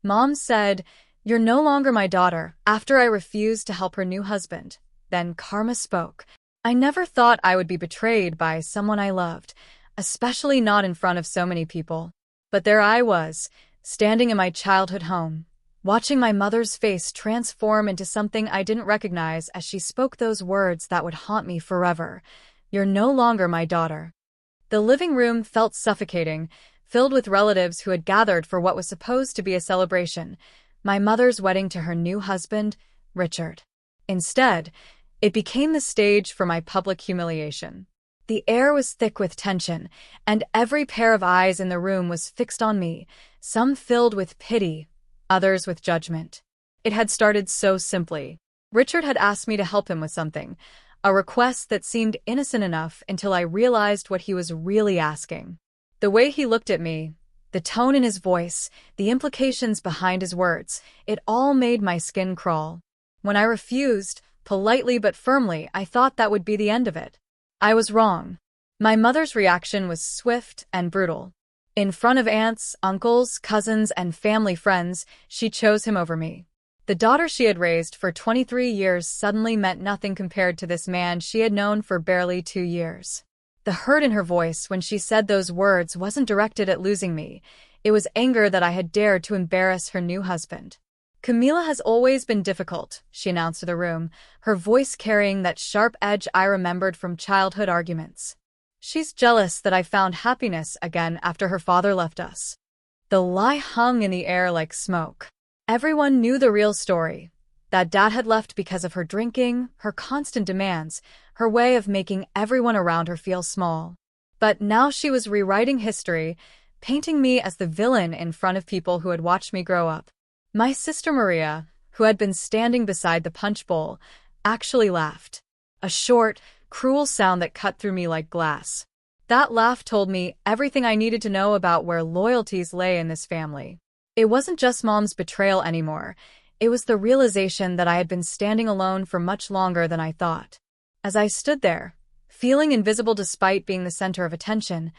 Mom said, "You're no longer my daughter," after I refused to help her new husband. Then karma spoke. I never thought I would be betrayed by someone I loved, especially not in front of so many people. But there I was, standing in my childhood home, watching my mother's face transform into something I didn't recognize as she spoke those words that would haunt me forever. "You're no longer my daughter." The living room felt suffocating, filled with relatives who had gathered for what was supposed to be a celebration, my mother's wedding to her new husband, Richard. Instead, it became the stage for my public humiliation. The air was thick with tension, and every pair of eyes in the room was fixed on me, some filled with pity, others with judgment. It had started so simply. Richard had asked me to help him with something, a request that seemed innocent enough until I realized what he was really asking. The way he looked at me, the tone in his voice, the implications behind his words, it all made my skin crawl. When I refused, politely but firmly, I thought that would be the end of it. I was wrong. My mother's reaction was swift and brutal. In front of aunts, uncles, cousins, and family friends, she chose him over me. The daughter she had raised for 23 years suddenly meant nothing compared to this man she had known for barely 2 years. The hurt in her voice when she said those words wasn't directed at losing me. It was anger that I had dared to embarrass her new husband. "Camila has always been difficult," she announced to the room, her voice carrying that sharp edge I remembered from childhood arguments. "She's jealous that I found happiness again after her father left us." The lie hung in the air like smoke. Everyone knew the real story. That Dad had left because of her drinking, her constant demands, her way of making everyone around her feel small. But now she was rewriting history, painting me as the villain in front of people who had watched me grow up. My sister Maria, who had been standing beside the punch bowl, actually laughed. A short, cruel sound that cut through me like glass. That laugh told me everything I needed to know about where loyalties lay in this family. It wasn't just Mom's betrayal anymore. It was the realization that I had been standing alone for much longer than I thought. As I stood there, feeling invisible despite being the center of attention,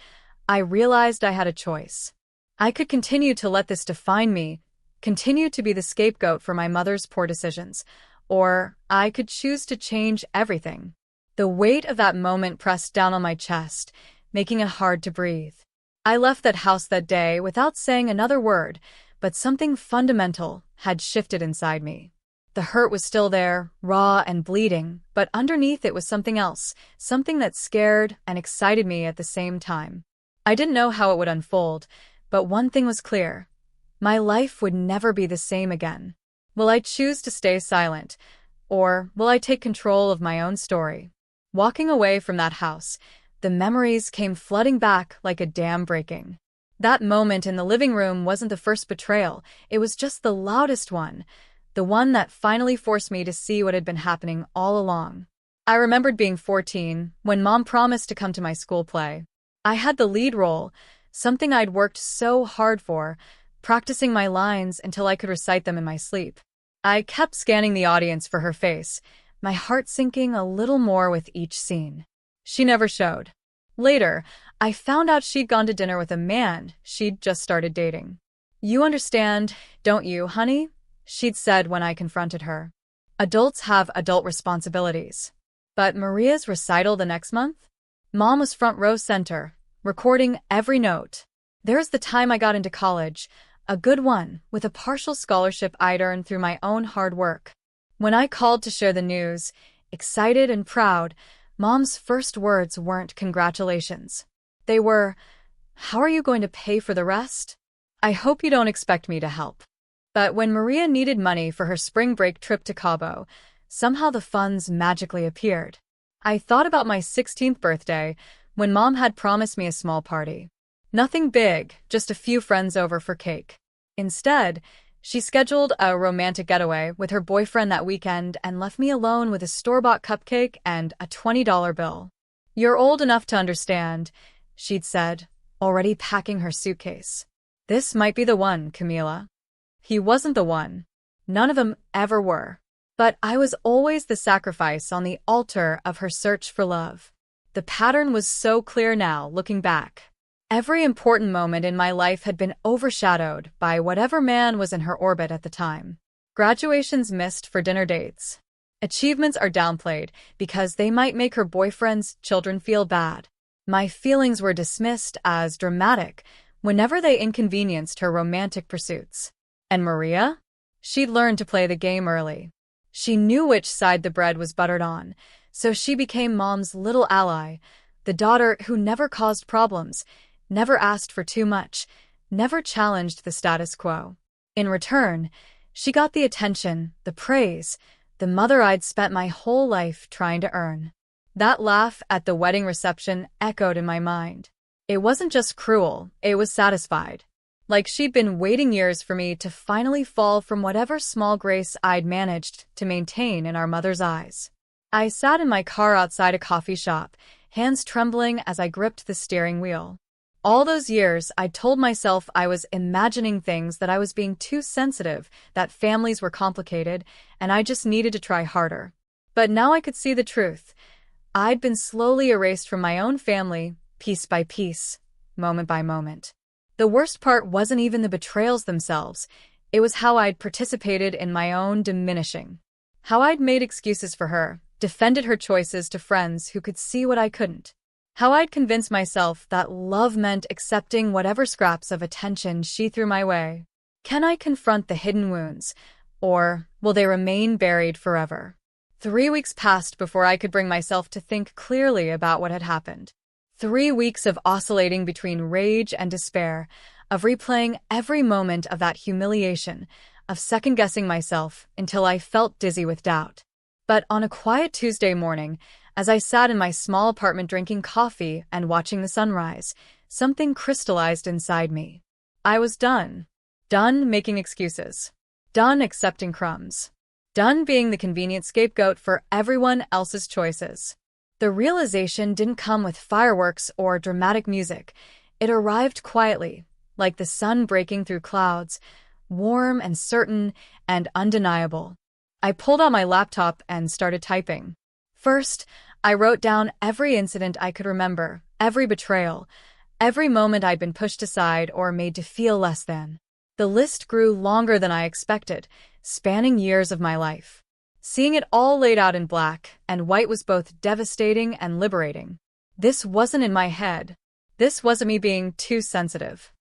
I realized I had a choice. I could continue to let this define me, continue to be the scapegoat for my mother's poor decisions, or I could choose to change everything. The weight of that moment pressed down on my chest, making it hard to breathe. I left that house that day without saying another word, but something fundamental had shifted inside me. The hurt was still there, raw and bleeding, but underneath it was something else, something that scared and excited me at the same time. I didn't know how it would unfold, but one thing was clear. My life would never be the same again. Will I choose to stay silent, or will I take control of my own story? Walking away from that house, the memories came flooding back like a dam breaking. That moment in the living room wasn't the first betrayal, it was just the loudest one, the one that finally forced me to see what had been happening all along. I remembered being 14, when Mom promised to come to my school play. I had the lead role, something I'd worked so hard for, practicing my lines until I could recite them in my sleep. I kept scanning the audience for her face, my heart sinking a little more with each scene. She never showed. Later, I found out she'd gone to dinner with a man she'd just started dating. "You understand, don't you, honey?" she'd said when I confronted her. "Adults have adult responsibilities." But Maria's recital the next month? Mom was front row center, recording every note. There's the time I got into college, a good one, with a partial scholarship I'd earned through my own hard work. When I called to share the news, excited and proud, Mom's first words weren't congratulations. They were, "How are you going to pay for the rest? I hope you don't expect me to help." But when Maria needed money for her spring break trip to Cabo, somehow the funds magically appeared. I thought about my 16th birthday, when Mom had promised me a small party. Nothing big, just a few friends over for cake. Instead, she scheduled a romantic getaway with her boyfriend that weekend and left me alone with a store-bought cupcake and a $20 bill. "You're old enough to understand," she'd said, already packing her suitcase. "This might be the one, Camila." He wasn't the one. None of them ever were. But I was always the sacrifice on the altar of her search for love. The pattern was so clear now, looking back. Every important moment in my life had been overshadowed by whatever man was in her orbit at the time. Graduations missed for dinner dates. Achievements are downplayed because they might make her boyfriend's children feel bad. My feelings were dismissed as dramatic whenever they inconvenienced her romantic pursuits. And Maria? She'd learned to play the game early. She knew which side the bread was buttered on, so she became Mom's little ally, the daughter who never caused problems, never asked for too much, never challenged the status quo. In return, she got the attention, the praise, the mother I'd spent my whole life trying to earn. That laugh at the wedding reception echoed in my mind. It wasn't just cruel, it was satisfied. Like she'd been waiting years for me to finally fall from whatever small grace I'd managed to maintain in our mother's eyes. I sat in my car outside a coffee shop, hands trembling as I gripped the steering wheel. All those years, I'd told myself I was imagining things, that I was being too sensitive, that families were complicated, and I just needed to try harder. But now I could see the truth. I'd been slowly erased from my own family, piece by piece, moment by moment. The worst part wasn't even the betrayals themselves. It was how I'd participated in my own diminishing. How I'd made excuses for her, defended her choices to friends who could see what I couldn't. How I'd convinced myself that love meant accepting whatever scraps of attention she threw my way. Can I confront the hidden wounds, or will they remain buried forever? 3 weeks passed before I could bring myself to think clearly about what had happened. 3 weeks of oscillating between rage and despair, of replaying every moment of that humiliation, of second-guessing myself until I felt dizzy with doubt. But on a quiet Tuesday morning, as I sat in my small apartment drinking coffee and watching the sunrise, something crystallized inside me. I was done. Done making excuses. Done accepting crumbs. Done being the convenient scapegoat for everyone else's choices. The realization didn't come with fireworks or dramatic music. It arrived quietly, like the sun breaking through clouds, warm and certain and undeniable. I pulled out my laptop and started typing. First, I wrote down every incident I could remember, every betrayal, every moment I'd been pushed aside or made to feel less than. The list grew longer than I expected, spanning years of my life. Seeing it all laid out in black and white was both devastating and liberating. This wasn't in my head. This wasn't me being too sensitive.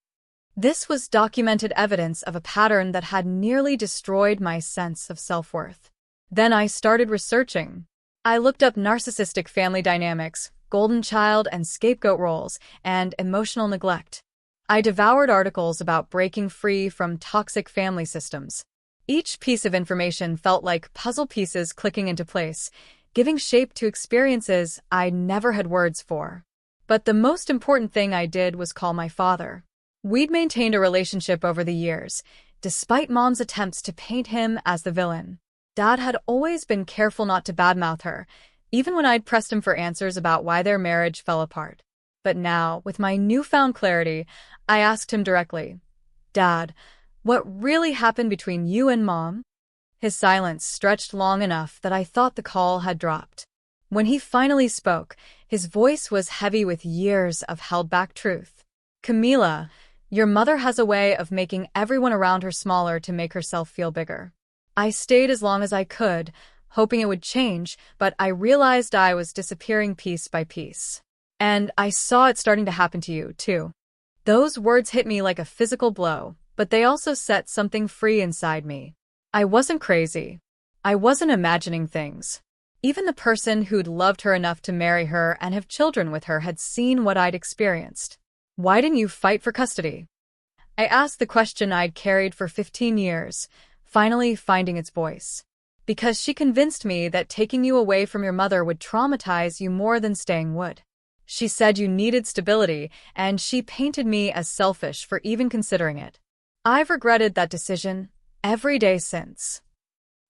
This was documented evidence of a pattern that had nearly destroyed my sense of self-worth. Then I started researching. I looked up narcissistic family dynamics, golden child and scapegoat roles, and emotional neglect. I devoured articles about breaking free from toxic family systems. Each piece of information felt like puzzle pieces clicking into place, giving shape to experiences I never had words for. But the most important thing I did was call my father. We'd maintained a relationship over the years, despite Mom's attempts to paint him as the villain. Dad had always been careful not to badmouth her, even when I'd pressed him for answers about why their marriage fell apart. But now, with my newfound clarity, I asked him directly, "Dad, what really happened between you and Mom?" His silence stretched long enough that I thought the call had dropped. When he finally spoke, his voice was heavy with years of held-back truth. "Camila, your mother has a way of making everyone around her smaller to make herself feel bigger." I stayed as long as I could, hoping it would change, but I realized I was disappearing piece by piece. "And I saw it starting to happen to you, too." Those words hit me like a physical blow, but they also set something free inside me. I wasn't crazy. I wasn't imagining things. Even the person who'd loved her enough to marry her and have children with her had seen what I'd experienced. "Why didn't you fight for custody?" I asked the question I'd carried for 15 years, finally finding its voice. "Because she convinced me that taking you away from your mother would traumatize you more than staying would. She said you needed stability, and she painted me as selfish for even considering it. I've regretted that decision every day since."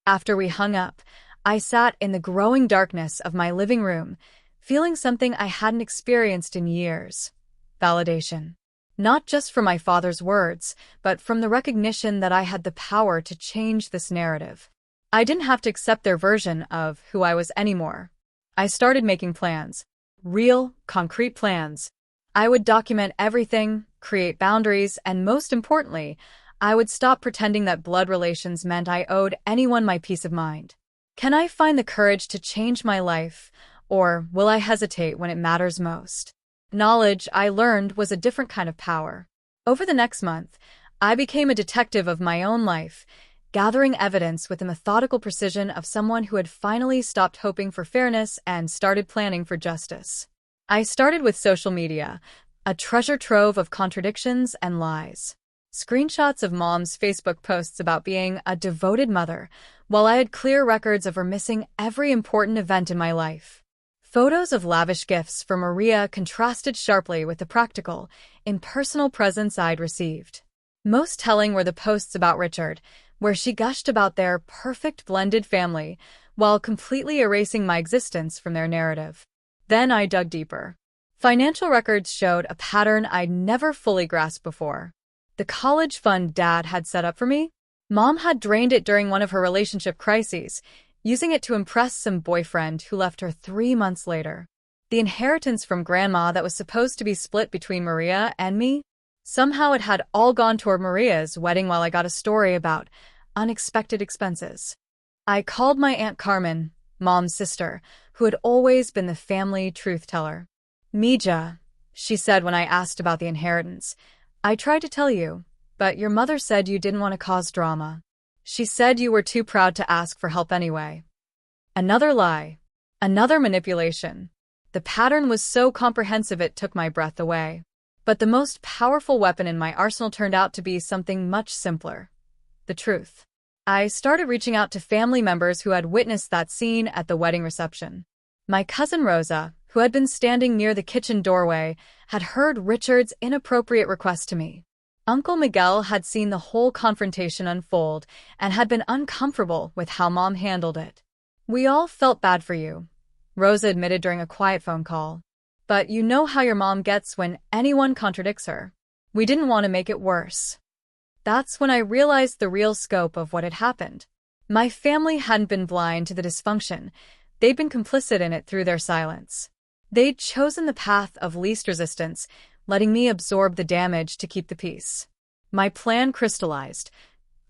After we hung up, I sat in the growing darkness of my living room, feeling something I hadn't experienced in years. Validation. Not just from my father's words, but from the recognition that I had the power to change this narrative. I didn't have to accept their version of who I was anymore. I started making plans. Real, concrete plans. I would document everything, create boundaries, and most importantly, I would stop pretending that blood relations meant I owed anyone my peace of mind. Can I find the courage to change my life, or will I hesitate when it matters most? Knowledge, I learned, was a different kind of power. Over the next month, I became a detective of my own life, gathering evidence with the methodical precision of someone who had finally stopped hoping for fairness and started planning for justice. I started with social media, a treasure trove of contradictions and lies. Screenshots of Mom's Facebook posts about being a devoted mother, while I had clear records of her missing every important event in my life. Photos of lavish gifts for Maria contrasted sharply with the practical, impersonal presents I'd received. Most telling were the posts about Richard, where she gushed about their perfect blended family, while completely erasing my existence from their narrative. Then I dug deeper. Financial records showed a pattern I'd never fully grasped before. The college fund Dad had set up for me? Mom had drained it during one of her relationship crises, using it to impress some boyfriend who left her 3 months later. The inheritance from Grandma that was supposed to be split between Maria and me? Somehow it had all gone toward Maria's wedding while I got a story about unexpected expenses. I called my Aunt Carmen, Mom's sister, who had always been the family truth teller. Mija, she said when I asked about the inheritance, I tried to tell you, but your mother said you didn't want to cause drama. She said you were too proud to ask for help anyway. Another lie. Another manipulation. The pattern was so comprehensive it took my breath away. But the most powerful weapon in my arsenal turned out to be something much simpler. The truth. I started reaching out to family members who had witnessed that scene at the wedding reception. My cousin Rosa, who had been standing near the kitchen doorway, had heard Richard's inappropriate request to me. Uncle Miguel had seen the whole confrontation unfold and had been uncomfortable with how Mom handled it. We all felt bad for you, Rosa admitted during a quiet phone call. But you know how your mom gets when anyone contradicts her. We didn't want to make it worse. That's when I realized the real scope of what had happened. My family hadn't been blind to the dysfunction. They'd been complicit in it through their silence. They'd chosen the path of least resistance, letting me absorb the damage to keep the peace. My plan crystallized.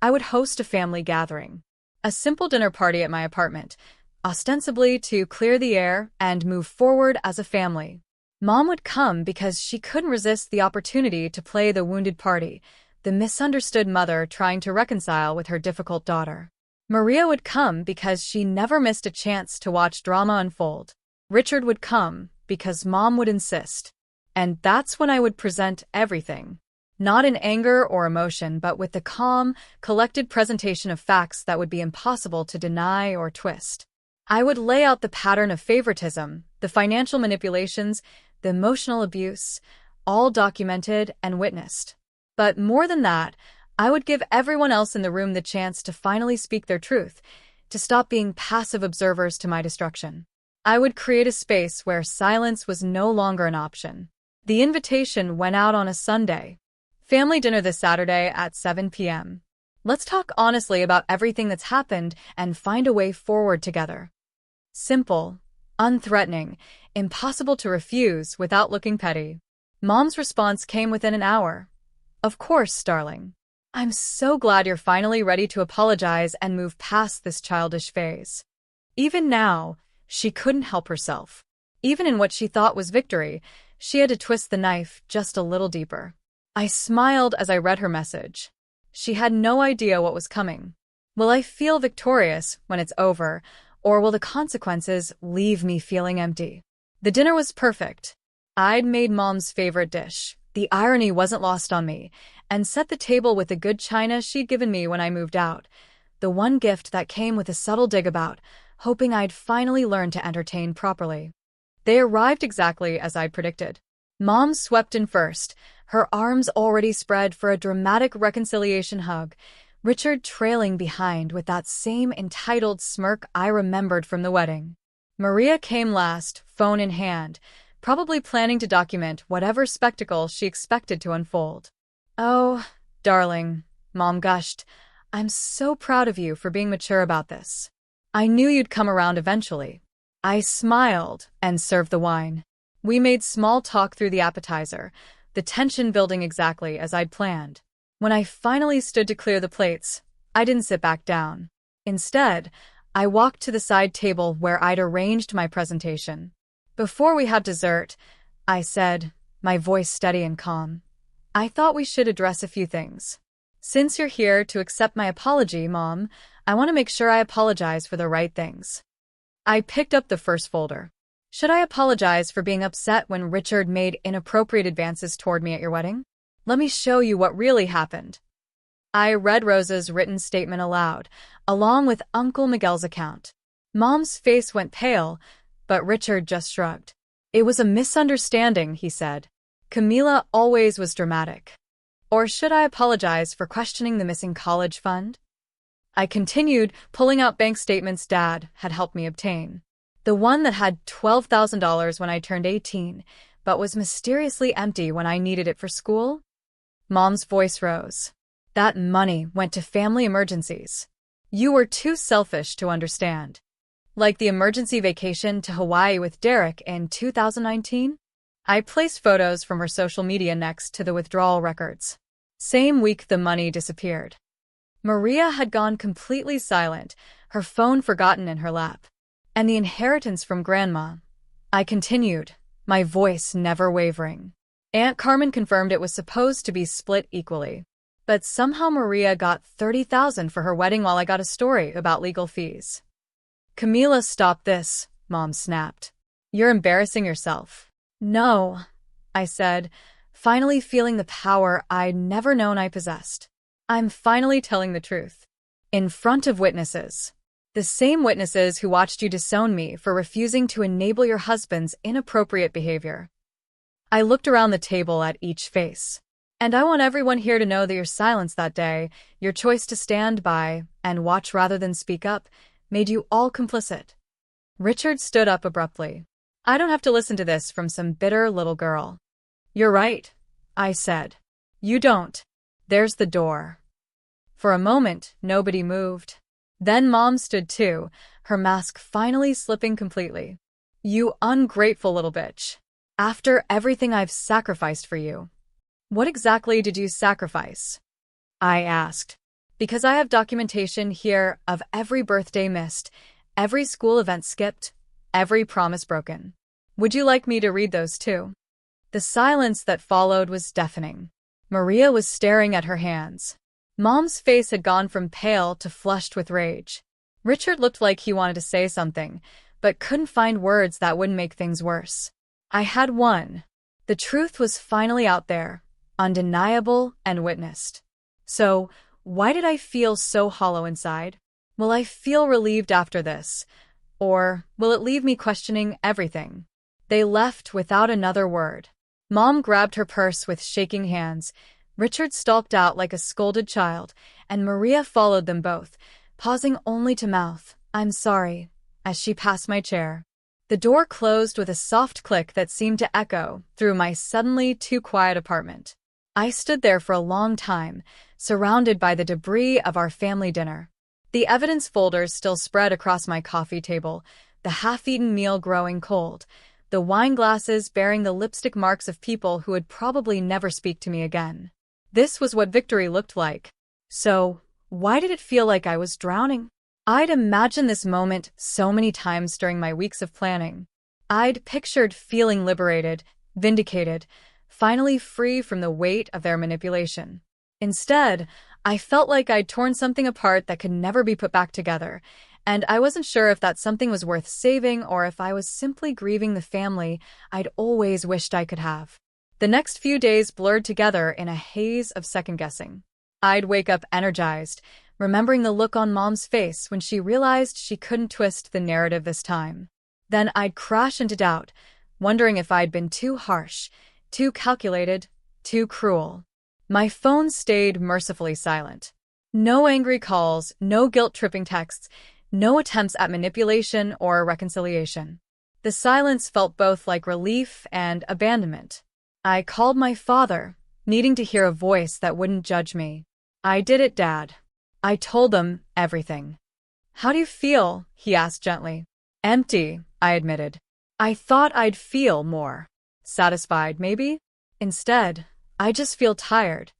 I would host a family gathering. A simple dinner party at my apartment, ostensibly to clear the air and move forward as a family. Mom would come because she couldn't resist the opportunity to play the wounded party, the misunderstood mother trying to reconcile with her difficult daughter. Maria would come because she never missed a chance to watch drama unfold. Richard would come because Mom would insist. And that's when I would present everything. Not in anger or emotion, but with the calm, collected presentation of facts that would be impossible to deny or twist. I would lay out the pattern of favoritism, the financial manipulations, the emotional abuse, all documented and witnessed. But more than that, I would give everyone else in the room the chance to finally speak their truth, to stop being passive observers to my destruction. I would create a space where silence was no longer an option. The invitation went out on a Sunday. Family dinner this Saturday at 7 p.m. Let's talk honestly about everything that's happened and find a way forward together. Simple, unthreatening, impossible to refuse without looking petty. Mom's response came within an hour. Of course, darling. I'm so glad you're finally ready to apologize and move past this childish phase. Even now, she couldn't help herself. Even in what she thought was victory, she had to twist the knife just a little deeper. I smiled as I read her message. She had no idea what was coming. Will I feel victorious when it's over, or will the consequences leave me feeling empty? The dinner was perfect. I'd made Mom's favorite dish. The irony wasn't lost on me, and set the table with the good china she'd given me when I moved out. The one gift that came with a subtle dig about, hoping I'd finally learn to entertain properly. They arrived exactly as I'd predicted. Mom swept in first, her arms already spread for a dramatic reconciliation hug, Richard trailing behind with that same entitled smirk I remembered from the wedding. Maria came last, phone in hand, probably planning to document whatever spectacle she expected to unfold. Oh, darling, Mom gushed, I'm so proud of you for being mature about this. I knew you'd come around eventually. I smiled and served the wine. We made small talk through the appetizer, the tension building exactly as I'd planned. When I finally stood to clear the plates, I didn't sit back down. Instead, I walked to the side table where I'd arranged my presentation. Before we had dessert, I said, my voice steady and calm, I thought we should address a few things. Since you're here to accept my apology, Mom, I want to make sure I apologize for the right things. I picked up the first folder. Should I apologize for being upset when Richard made inappropriate advances toward me at your wedding? Let me show you what really happened. I read Rosa's written statement aloud, along with Uncle Miguel's account. Mom's face went pale, but Richard just shrugged. It was a misunderstanding, he said. Camila always was dramatic. Or should I apologize for questioning the missing college fund? I continued, pulling out bank statements Dad had helped me obtain. The one that had $12,000 when I turned 18, but was mysteriously empty when I needed it for school. Mom's voice rose. That money went to family emergencies. You were too selfish to understand. Like the emergency vacation to Hawaii with Derek in 2019? I placed photos from her social media next to the withdrawal records. Same week the money disappeared. Maria had gone completely silent, her phone forgotten in her lap. And the inheritance from Grandma. I continued, my voice never wavering. Aunt Carmen confirmed it was supposed to be split equally. But somehow Maria got $30,000 for her wedding while I got a story about legal fees. Camila, stop this, Mom snapped. You're embarrassing yourself. No, I said, finally feeling the power I'd never known I possessed. I'm finally telling the truth. In front of witnesses. The same witnesses who watched you disown me for refusing to enable your husband's inappropriate behavior. I looked around the table at each face. And I want everyone here to know that your silence that day, your choice to stand by and watch rather than speak up, made you all complicit. Richard stood up abruptly. I don't have to listen to this from some bitter little girl. You're right, I said. You don't. There's the door. For a moment, nobody moved. Then Mom stood too, her mask finally slipping completely. You ungrateful little bitch. After everything I've sacrificed for you. What exactly did you sacrifice? I asked. Because I have documentation here of every birthday missed, every school event skipped, every promise broken. Would you like me to read those too? The silence that followed was deafening. Maria was staring at her hands. Mom's face had gone from pale to flushed with rage. Richard looked like he wanted to say something, but couldn't find words that wouldn't make things worse. I had won. The truth was finally out there, undeniable and witnessed. So, why did I feel so hollow inside? Will I feel relieved after this? Or will it leave me questioning everything? They left without another word. Mom grabbed her purse with shaking hands. Richard stalked out like a scolded child, and Maria followed them both, pausing only to mouth, I'm sorry, as she passed my chair. The door closed with a soft click that seemed to echo through my suddenly too quiet apartment. I stood there for a long time, surrounded by the debris of our family dinner. The evidence folders still spread across my coffee table, the half-eaten meal growing cold, the wine glasses bearing the lipstick marks of people who would probably never speak to me again. This was what victory looked like. So, why did it feel like I was drowning? I'd imagined this moment so many times during my weeks of planning. I'd pictured feeling liberated, vindicated, finally free from the weight of their manipulation. Instead, I felt like I'd torn something apart that could never be put back together, and I wasn't sure if that something was worth saving or if I was simply grieving the family I'd always wished I could have. The next few days blurred together in a haze of second-guessing. I'd wake up energized, remembering the look on Mom's face when she realized she couldn't twist the narrative this time. Then I'd crash into doubt, wondering if I'd been too harsh, too calculated, too cruel. My phone stayed mercifully silent. No angry calls, no guilt-tripping texts, no attempts at manipulation or reconciliation. The silence felt both like relief and abandonment. I called my father, needing to hear a voice that wouldn't judge me. I did it, Dad. I told him everything. How do you feel? He asked gently. Empty, I admitted. I thought I'd feel more. satisfied, maybe? Instead, I just feel tired.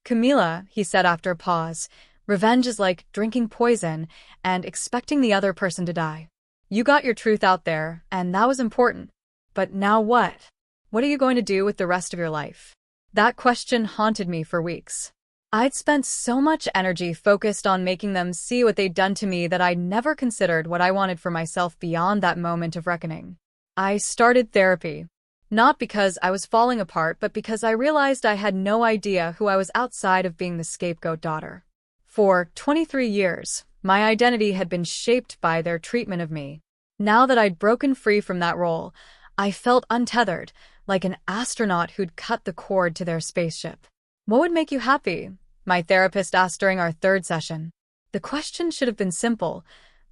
Camila, he said after a pause, revenge is like drinking poison and expecting the other person to die. You got your truth out there, and that was important. But now what? What are you going to do with the rest of your life? That question haunted me for weeks. I'd spent so much energy focused on making them see what they'd done to me that I'd never considered what I wanted for myself beyond that moment of reckoning. I started therapy. Not because I was falling apart, but because I realized I had no idea who I was outside of being the scapegoat daughter. For 23 years, my identity had been shaped by their treatment of me. Now that I'd broken free from that role, I felt untethered, like an astronaut who'd cut the cord to their spaceship. What would make you happy? My therapist asked during our third session. The question should have been simple,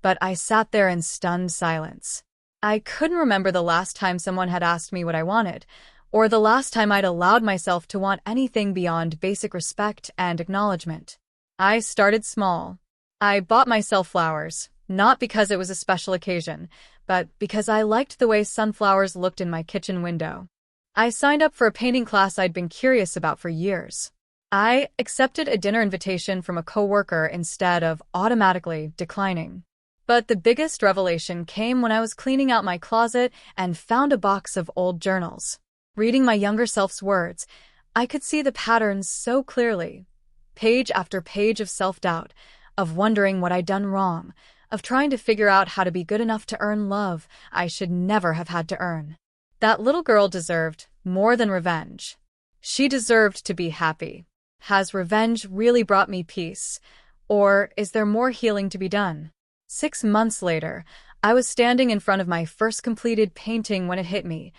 but I sat there in stunned silence. I couldn't remember the last time someone had asked me what I wanted, or the last time I'd allowed myself to want anything beyond basic respect and acknowledgement. I started small. I bought myself flowers, not because it was a special occasion, but because I liked the way sunflowers looked in my kitchen window. I signed up for a painting class I'd been curious about for years. I accepted a dinner invitation from a coworker instead of automatically declining. But the biggest revelation came when I was cleaning out my closet and found a box of old journals. Reading my younger self's words, I could see the patterns so clearly. Page after page of self-doubt, of wondering what I'd done wrong, of trying to figure out how to be good enough to earn love I should never have had to earn. That little girl deserved more than revenge. She deserved to be happy. Has revenge really brought me peace? Or is there more healing to be done? 6 months later, I was standing in front of my first completed painting when it hit me.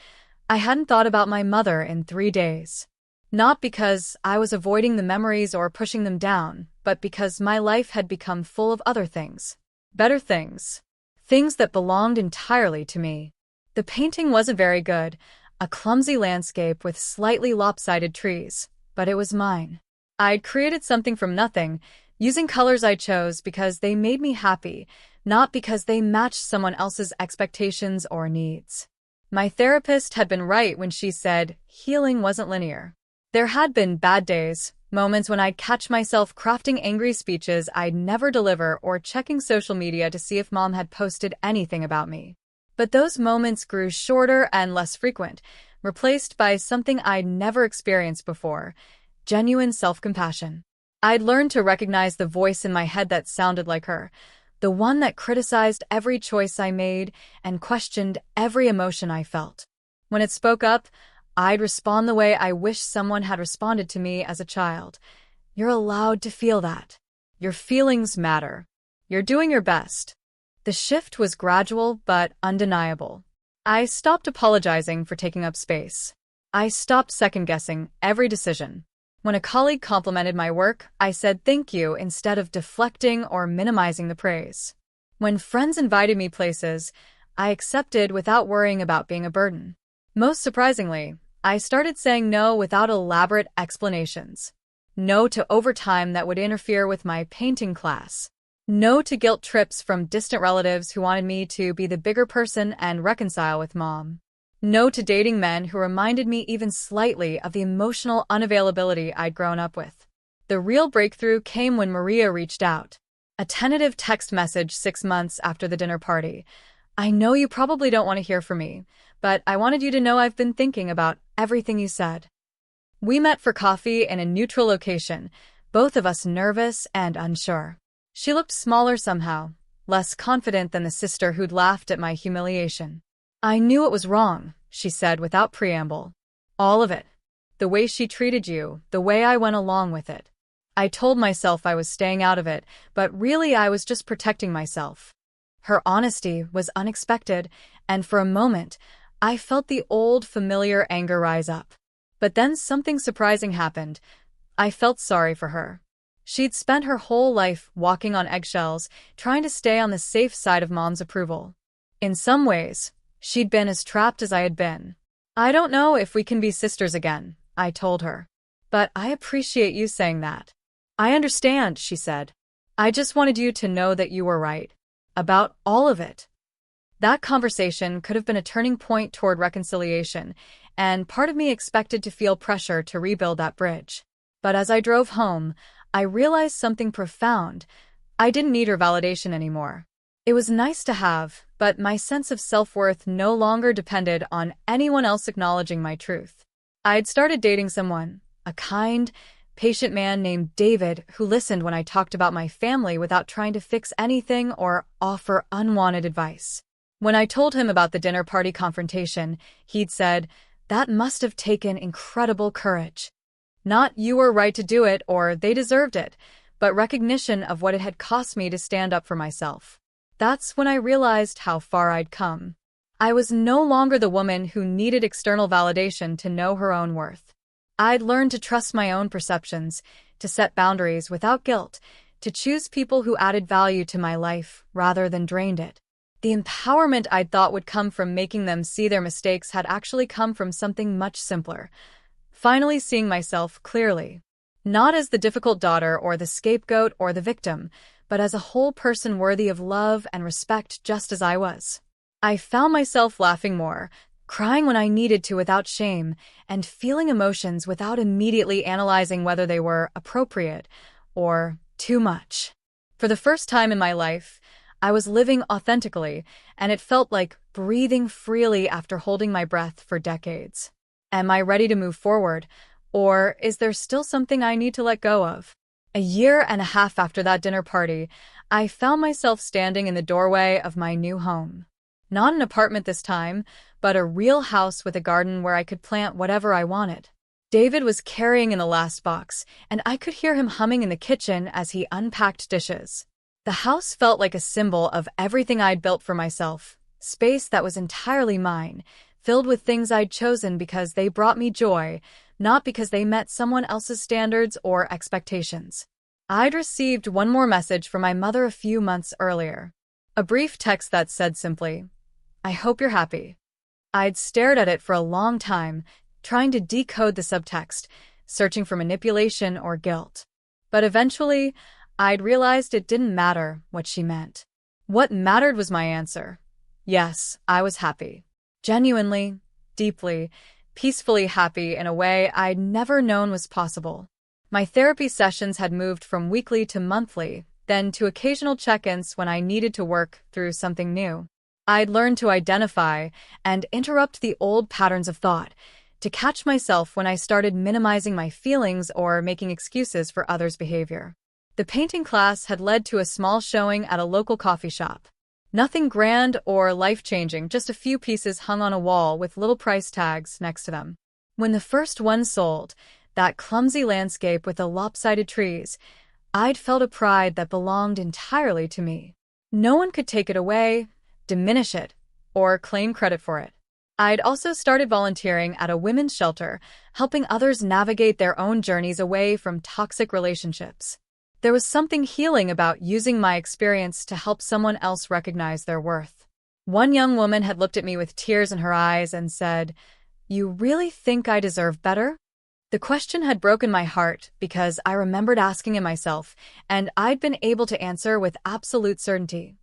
I hadn't thought about my mother in 3 days. Not because I was avoiding the memories or pushing them down, but because my life had become full of other things. Better things. Things that belonged entirely to me. The painting wasn't very good, a clumsy landscape with slightly lopsided trees, but it was mine. I'd created something from nothing, using colors I chose because they made me happy, not because they matched someone else's expectations or needs. My therapist had been right when she said healing wasn't linear. There had been bad days, moments when I'd catch myself crafting angry speeches I'd never deliver or checking social media to see if mom had posted anything about me. But those moments grew shorter and less frequent, replaced by something I'd never experienced before, genuine self-compassion. I'd learned to recognize the voice in my head that sounded like her, the one that criticized every choice I made and questioned every emotion I felt. When it spoke up, I'd respond the way I wish someone had responded to me as a child. You're allowed to feel that. Your feelings matter. You're doing your best. The shift was gradual but undeniable. I stopped apologizing for taking up space. I stopped second-guessing every decision. When a colleague complimented my work, I said thank you instead of deflecting or minimizing the praise. When friends invited me places, I accepted without worrying about being a burden. Most surprisingly, I started saying no without elaborate explanations. No to overtime that would interfere with my painting class. No to guilt trips from distant relatives who wanted me to be the bigger person and reconcile with mom. No to dating men who reminded me even slightly of the emotional unavailability I'd grown up with. The real breakthrough came when Maria reached out. A tentative text message 6 months after the dinner party. I know you probably don't want to hear from me, but I wanted you to know I've been thinking about everything you said. We met for coffee in a neutral location, both of us nervous and unsure. She looked smaller somehow, less confident than the sister who'd laughed at my humiliation. I knew it was wrong, she said without preamble. All of it. The way she treated you, the way I went along with it. I told myself I was staying out of it, but really I was just protecting myself. Her honesty was unexpected, and for a moment, I felt the old familiar anger rise up. But then something surprising happened. I felt sorry for her. She'd spent her whole life walking on eggshells, trying to stay on the safe side of mom's approval. In some ways, she'd been as trapped as I had been. I don't know if we can be sisters again, I told her. But I appreciate you saying that. I understand, she said. I just wanted you to know that you were right. About all of it. That conversation could have been a turning point toward reconciliation, and part of me expected to feel pressure to rebuild that bridge. But as I drove home, I realized something profound. I didn't need her validation anymore. It was nice to have, but my sense of self-worth no longer depended on anyone else acknowledging my truth. I'd started dating someone, a kind, patient man named David who listened when I talked about my family without trying to fix anything or offer unwanted advice. When I told him about the dinner party confrontation, he'd said, "That must have taken incredible courage. Not you were right to do it or they deserved it, but recognition of what it had cost me to stand up for myself." That's when I realized how far I'd come. I was no longer the woman who needed external validation to know her own worth. I'd learned to trust my own perceptions, to set boundaries without guilt, to choose people who added value to my life rather than drained it. The empowerment I'd thought would come from making them see their mistakes had actually come from something much simpler. Finally seeing myself clearly. Not as the difficult daughter or the scapegoat or the victim, but as a whole person worthy of love and respect just as I was. I found myself laughing more, crying when I needed to without shame, and feeling emotions without immediately analyzing whether they were appropriate or too much. For the first time in my life, I was living authentically, and it felt like breathing freely after holding my breath for decades. Am I ready to move forward, or is there still something I need to let go of? A year and a half after that dinner party, I found myself standing in the doorway of my new home. Not an apartment this time, but a real house with a garden where I could plant whatever I wanted. David was carrying in the last box, and I could hear him humming in the kitchen as he unpacked dishes. The house felt like a symbol of everything I'd built for myself, space that was entirely mine, filled with things I'd chosen because they brought me joy, not because they met someone else's standards or expectations. I'd received one more message from my mother a few months earlier. A brief text that said simply, "I hope you're happy." I'd stared at it for a long time, trying to decode the subtext, searching for manipulation or guilt. But eventually, I'd realized it didn't matter what she meant. What mattered was my answer. Yes, I was happy. Genuinely, deeply, peacefully happy in a way I'd never known was possible. My therapy sessions had moved from weekly to monthly, then to occasional check-ins when I needed to work through something new. I'd learned to identify and interrupt the old patterns of thought, to catch myself when I started minimizing my feelings or making excuses for others' behavior. The painting class had led to a small showing at a local coffee shop. Nothing grand or life-changing, just a few pieces hung on a wall with little price tags next to them. When the first one sold, that clumsy landscape with the lopsided trees, I'd felt a pride that belonged entirely to me. No one could take it away, diminish it, or claim credit for it. I'd also started volunteering at a women's shelter, helping others navigate their own journeys away from toxic relationships. There was something healing about using my experience to help someone else recognize their worth. One young woman had looked at me with tears in her eyes and said, "You really think I deserve better?" The question had broken my heart because I remembered asking it myself, and I'd been able to answer with absolute certainty.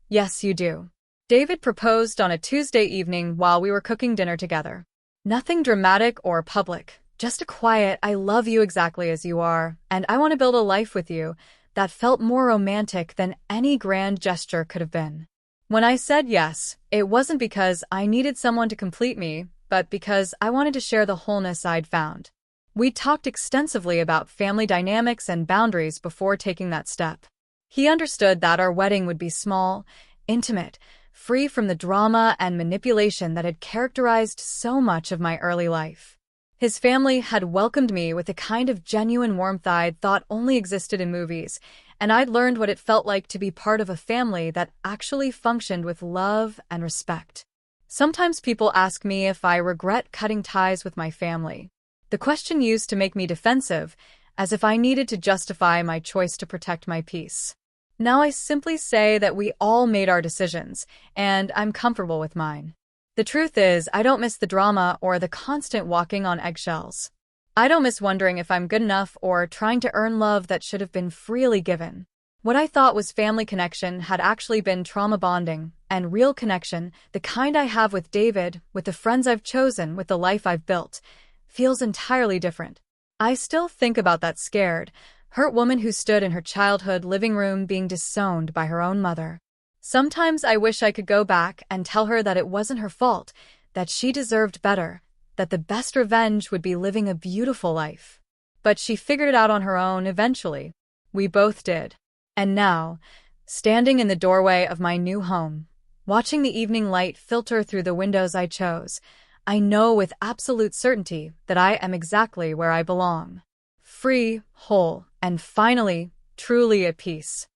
Yes, you do. David proposed on a Tuesday evening while we were cooking dinner together. Nothing dramatic or public. Just a quiet, "I love you exactly as you are, and I want to build a life with you," that felt more romantic than any grand gesture could have been. When I said yes, it wasn't because I needed someone to complete me, but because I wanted to share the wholeness I'd found. We talked extensively about family dynamics and boundaries before taking that step. He understood that our wedding would be small, intimate, free from the drama and manipulation that had characterized so much of my early life. His family had welcomed me with a kind of genuine warmth I'd thought only existed in movies, and I'd learned what it felt like to be part of a family that actually functioned with love and respect. Sometimes people ask me if I regret cutting ties with my family. The question used to make me defensive, as if I needed to justify my choice to protect my peace. Now I simply say that we all made our decisions, and I'm comfortable with mine. The truth is, I don't miss the drama or the constant walking on eggshells. I don't miss wondering if I'm good enough or trying to earn love that should have been freely given. What I thought was family connection had actually been trauma bonding, and real connection, the kind I have with David, with the friends I've chosen, with the life I've built, feels entirely different. I still think about that scared, hurt woman who stood in her childhood living room being disowned by her own mother. Sometimes I wish I could go back and tell her that it wasn't her fault, that she deserved better, that the best revenge would be living a beautiful life. But she figured it out on her own eventually. We both did. And now, standing in the doorway of my new home, watching the evening light filter through the windows I chose, I know with absolute certainty that I am exactly where I belong. Free, whole, and finally, truly at peace.